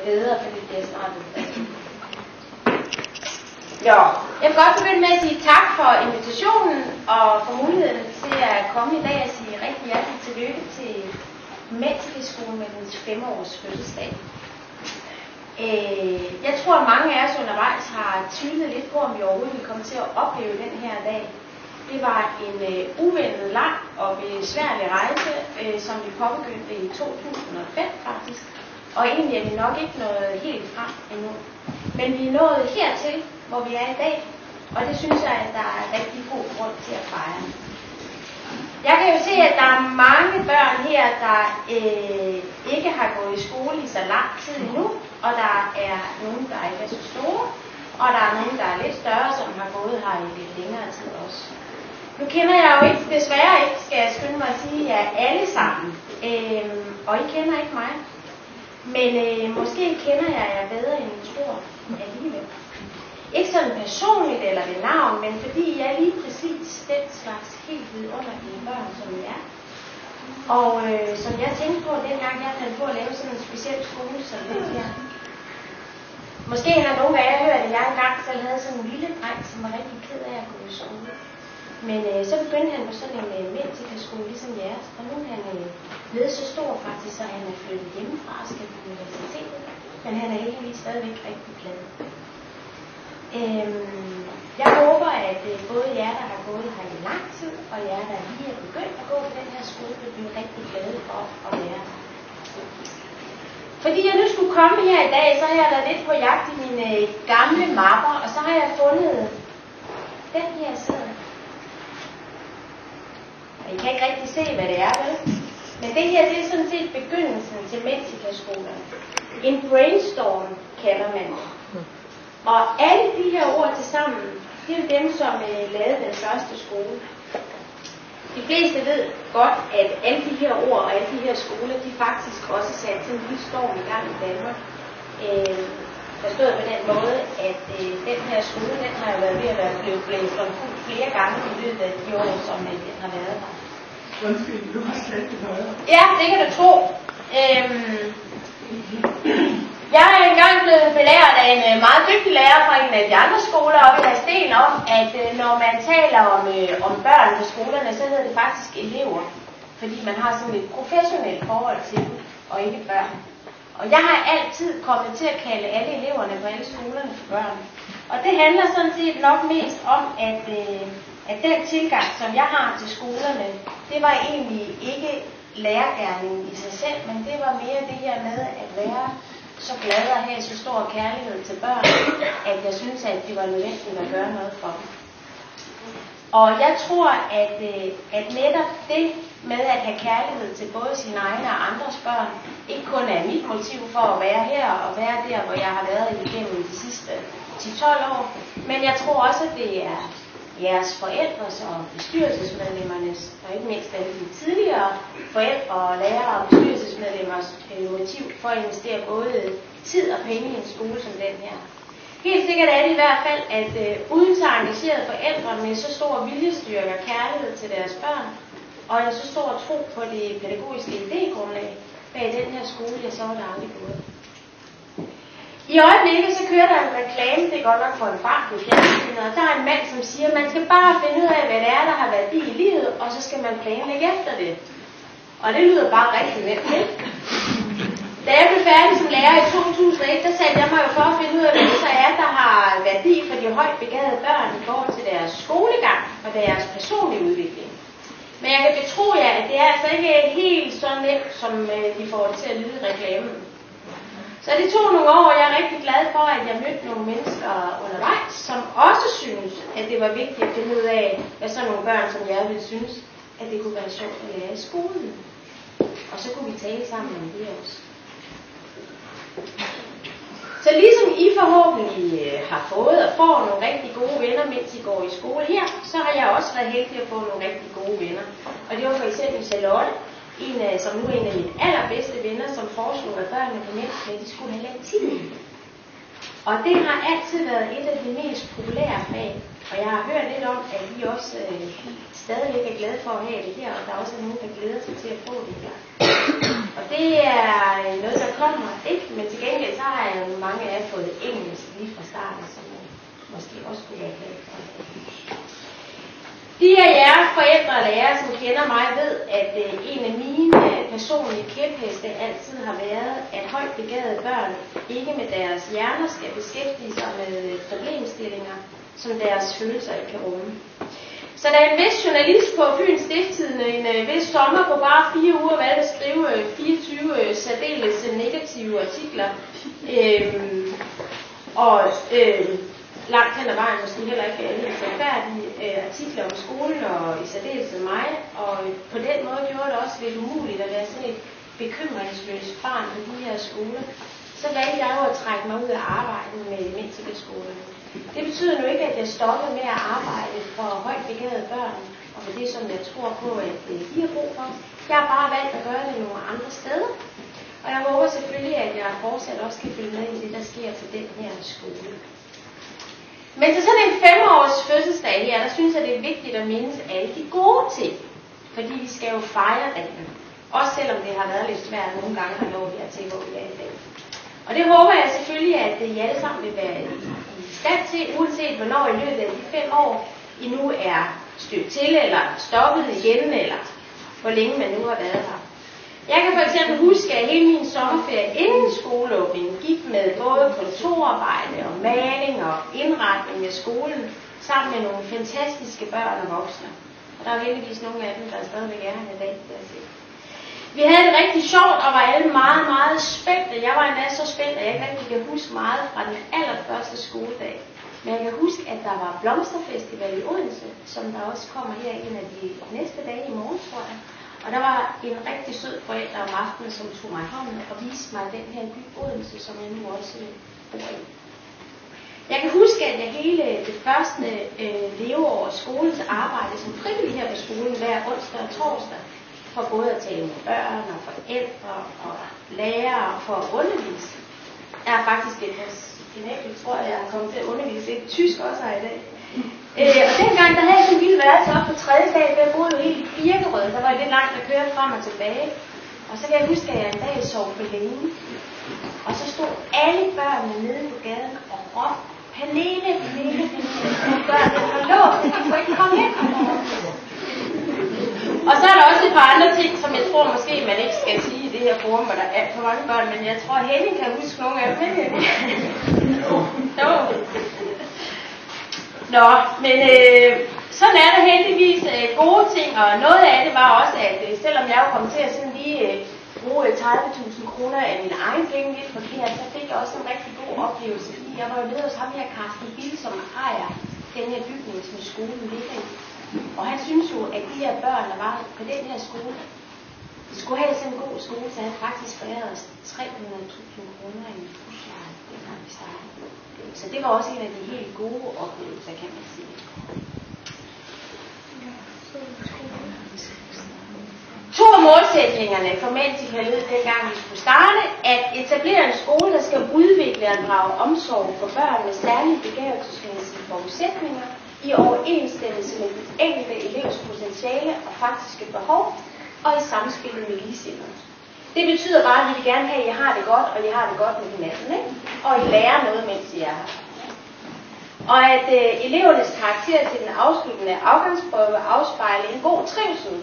bedre, for det bliver snart bedre. Jo, jeg vil godt begynde med at sige tak for invitationen og for muligheden til at komme i dag og sige rigtig hjertelig tillykke til Mentikerskolen med dens 5-års fødselsdag. Jeg tror, at mange af os undervejs har tvivlet lidt på, om vi overhovedet vil komme til at opleve den her dag. Det var en uventet lang og besværlig rejse, som vi påbegyndte i 2005 faktisk. Og egentlig er vi nok ikke nået helt frem endnu. Men vi er nået hertil, hvor vi er i dag, og det synes jeg, at der er rigtig god grund til at fejre. Jeg kan jo se, at der er mange børn her, der ikke har gået i skole i så lang tid endnu, og der er nogen, der ikke er så store, og der er nogen, der er lidt større, som har gået her i lidt længere tid også. Nu kender jeg jo ikke, desværre ikke, skal jeg skynde mig at sige, jer alle sammen, og I kender ikke mig. Men måske kender jeg jer bedre, end I tror alligevel. Ikke sådan personligt eller ved navn, men fordi I er lige præcis den slags helt vidunderlige børn, som I er. Og som jeg tænkte på, dengang jeg fandt på at lave sådan en speciel skole som den her. Måske har nogle af jer hørt, at jeg engang selv havde sådan en lille dreng, som var rigtig ked af at gå i skole. Men så begyndte han på sådan en Mentikerskole, ligesom jeres. Og nu er han blevet så stor faktisk, så han er flyttet hjemmefra og skal på universitetet. Men han er heldigvis stadigvæk rigtig glad. Jeg håber, at både jer, der har gået her i lang tid, og jer, der lige er begyndt at gå på den her skole, vil blive rigtig glade for at være her. Fordi jeg nu skulle komme her i dag, så har jeg været lidt på jagt i mine gamle mapper, og så har jeg fundet den her side. I kan ikke rigtig se, hvad det er, vel? Men det her, det er sådan set begyndelsen til Mentikerskolen. En brainstorm kalder man det. Og alle de her ord til sammen, det er jo dem, som lavede den første skole. De fleste ved godt, at alle de her ord og alle de her skoler, de faktisk også satte sådan en lille storm i gang i Danmark. Forstået på den måde, at den her skole, den har jo været ved at blive blæst omkring flere gange i løbet af de år, som den har været her. Undskyld, du har slet ikke højere. Ja, det kan du tro. Jeg er engang blevet belært af en meget dygtig lærer fra en af de andre skoler oppe i Hadsten om, at når man taler om børn på skolerne, så hedder det faktisk elever. Fordi man har sådan et professionelt forhold til dem, og ikke børn. Og jeg har altid kommet til at kalde alle eleverne på alle skolerne for børn. Og det handler sådan set nok mest om, at den tilgang, som jeg har til skolerne, det var egentlig ikke lærergerningen i sig selv, men det var mere det her med at være så glad at have så stor kærlighed til børn, at jeg synes, at det var nødvendigt at gøre noget for dem. Og jeg tror, at netop det med at have kærlighed til både sine egne og andres børn, ikke kun er mit motiv for at være her og være der, hvor jeg har været igennem de sidste 10-12 år, men jeg tror også, at det er jeres forældres og bestyrelsesmedlemmernes, og ikke mindst alle de tidligere forældre og lærere og bestyrelsesmedlemmers motiv for at investere både tid og penge i en skole som den her. Helt sikkert er det i hvert fald, at uden så engagerede forældre med så stor viljestyrke og kærlighed til deres børn, og en så stor tro på det pædagogiske idégrundlag bag den her skole, så var der aldrig gået. I øjeblikket så kører der en reklame, det er godt nok for en fart i fjernsynet, og der er en mand, som siger, at man skal bare finde ud af, hvad det er, der har værdi i livet, og så skal man planlægge efter det. Og det lyder bare rigtig nemt, ikke? Da jeg blev færdig som lærer i 2001, der satte jeg mig jo for at finde ud af, hvad det så er, der har værdi for de højt begavede børn i forhold til deres skolegang og deres personlige udvikling. Men jeg kan betro jer, at det er altså ikke helt så nemt, som de får det til at lyde i reklamen. Så det tog nogle år, og jeg er rigtig glad for, at jeg mødte nogle mennesker undervejs, som også synes, at det var vigtigt at finde ud af, hvad sådan nogle børn som jeg ville synes, at det kunne være sjovt at lære i skolen. Og så kunne vi tale sammen om det også. Så ligesom I forhåbentlig har fået og får nogle rigtig gode venner, mens I går i skole her, så har jeg også været heldig at få nogle rigtig gode venner. Og det var for eksempel Charlotte, som nu er en af mine allerbedste venner, som foreslog, at børnene på mænd, de skulle have latin. Og det har altid været et af de mest populære fag. Og jeg har hørt lidt om, at I også stadigvæk er glade for at have det her, og der også er nogen, der glæder sig til at få det her. Og det er noget, der kommer ikke, men til gengæld så har jeg mange af jer fået engelsk lige fra starten, som måske også kunne være glade for. De af jer forældre og lærere, som kender mig, ved, at en af mine personlige kæpheste altid har været, at højt begavede børn ikke med deres hjerner skal beskæftige sig med problemstillinger, som deres følelser ikke kan rumme. Så da en vis journalist på Fyns Stiftstidende en vis sommer på bare 4 uger valgte at skrive 24 særdeles negative artikler, langt hen ad vejen måske heller ikke helt færdige artikler om skolen og i særdeleshed mig, og på den måde gjorde det også lidt umuligt at være sådan et bekymringsløst barn på de her skoler, så valgte jeg jo at trække mig ud af arbejdet med menneskeskolerne. Det betyder nu ikke, at jeg stopper med at arbejde for højt begavede børn, og for det, som jeg tror på, at de har brug for. Jeg har bare valgt at gøre det nogle andre steder, og jeg håber selvfølgelig, at jeg fortsat også kan følge med i det, der sker til den her skole. Men til sådan en 5-års fødselsdag her, der synes jeg, det er vigtigt at mindes alle de gode ting, fordi vi skal jo fejre dagen. Også selvom det har været lidt svært nogle gange at nå hertil, hvor vi er i dag. Og det håber jeg selvfølgelig, at I alle sammen vil være i stand til, uanset hvornår i løbet af de 5 år, I nu er stødt til, eller stoppet igen, eller hvor længe man nu har været her. Jeg kan for eksempel huske, at hele min sommerferie inden skoleåbningen gik med både kontorarbejde og maling og indretning af skolen, sammen med nogle fantastiske børn og voksne. Og der er heldigvis nogle af dem, der stadigvæk er her i dag, vil jeg sige. Vi havde det rigtig sjovt og var alle meget, meget spændte. Jeg var endda så spændt, at jeg ikke rigtig kan huske meget fra den allerførste skoledag. Men jeg kan huske, at der var blomsterfestival i Odense, som der også kommer her en af de næste dage i morgen, tror jeg. Og der var en rigtig sød forælder om aftenen, som tog mig i hånden og viste mig den her by Odense, som jeg nu også bor i. Jeg kan huske, at jeg hele det første leveår af skolens arbejde som frivillig her på skolen hver onsdag og torsdag, for både at tale med børn og forældre og lærere for at undervise. Jeg er faktisk et fascinabelt, tror jeg er kommet til at undervise lidt tysk også her i dag. Og dengang, der havde jeg sådan en lille værelse op på 3. sal, hvor jeg boede jo helt i Birkerød. Der var lidt langt at køre frem og tilbage. Og så kan jeg huske, at jeg en dag sov for længe. Og så stod alle børnene nede på gaden og råbte, Pernille, børnene var låst, de kunne ikke komme ind. Og så er der også et par andre ting, som jeg tror måske, man ikke skal sige i det her forum, hvor der er for mange børn, men jeg tror, Henning kan huske nogle af dem. Nå, men sådan er der heldigvis gode ting, og noget af det var også, at selvom jeg jo kom til at sådan lige bruge 30.000 kroner af min egen penge lidt forkert, så fik jeg også en rigtig god oplevelse, fordi jeg var jo nede hos ham her, Carsten Bill, som ejer den her bygning, som skolen ligger i. Og han synes jo, at de her børn, der var på den her skole, de skulle have sådan en god skole, så han faktisk foræret os 300.000 kroner i husleje, dengang vi startede. Så det var også en af de helt gode oplevelser, kan man sige. To af målsætningerne for Mentikalød, dengang vi skulle starte, at etablere en skole, der skal udvikle og drage omsorg for børn med særlige begavelsesmæssige forudsætninger, i overensstemmelse med den enkelte elevs potentiale og faktiske behov, og i samspil med ligesindede. Det betyder bare, at vi vil gerne have, at I har det godt, og I har det godt med hinanden, ikke? Og I lærer noget, mens I er her. Og at elevernes karakter til den afsluttende afgangsprøve afspejler en god trivsel.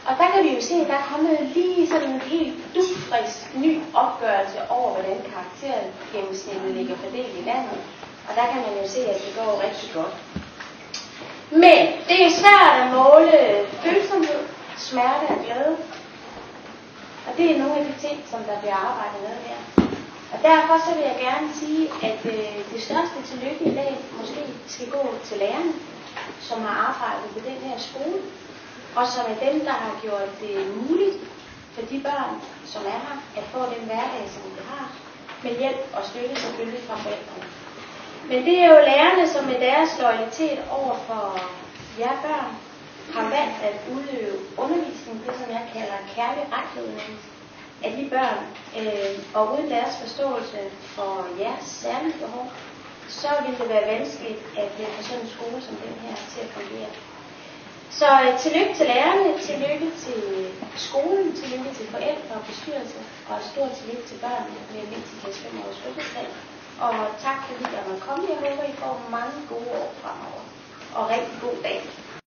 Og der kan vi jo se, at der er kommet lige sådan en helt dugfrisk ny opgørelse over, hvordan karaktergennemsnittet ligger fordelt i landet. Og der kan man jo se, at det går rigtig godt. Men det er svært at måle følsomhed, smerte og glæde. Og det er nogle af de ting, som der bliver arbejdet med her. Og derfor så vil jeg gerne sige, at det største tillykke i dag måske skal gå til lærerne, som har arbejdet på den her skole, og som er dem, der har gjort det muligt for de børn, som er her, at få den hverdag, som de har, med hjælp og støtte selvfølgelig fra forældrene. Men det er jo lærerne, som med deres loyalitet over for jer børn, har valgt at udøve undervisning, det som jeg kalder kærlig retledning af de børn, og uden deres forståelse for jeres særlige behov, så ville det være vanskeligt at få sådan en skole som den her til at fungere. Så tillykke til lærerne, tillykke til skolen, tillykke til forældre og bestyrelse, og et stort tillykke til børnene med Mexikas 5-års fødselsdag. Og tak fordi jeg måtte komme. Jeg håber, I får mange gode år fremover. Og rigtig god dag.